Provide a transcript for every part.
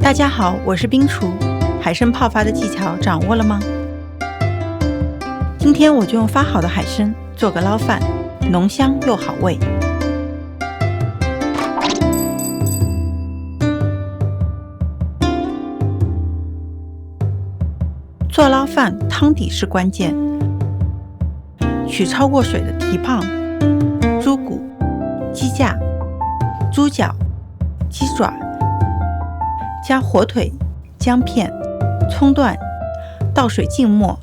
大家好，我是冰厨，海参泡发的技巧掌握了吗？今天我就用发好的海参做个捞饭，浓香又好味。做捞饭，汤底是关键。取焯过水的蹄膀、猪骨、鸡架、猪脚、鸡爪，加火腿、姜片、葱段，倒水浸没。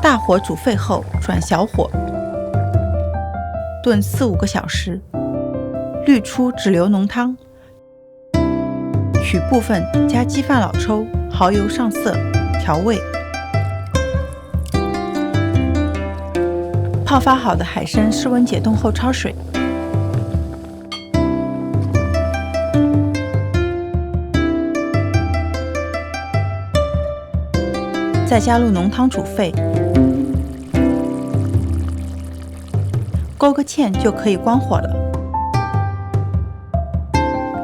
大火煮沸后转小火，炖4-5个小时，滤出只留浓汤。取部分加鸡饭老抽、蚝油上色，调味。泡发好的海参室温解冻后焯水，再加入浓汤煮沸，勾个芡就可以关火了。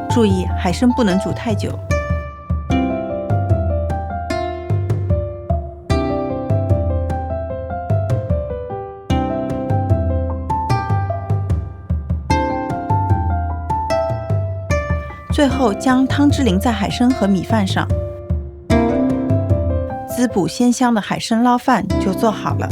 注意，海参不能煮太久。最后将汤汁淋在海参和米饭上，滋补鲜香的海参捞饭就做好了。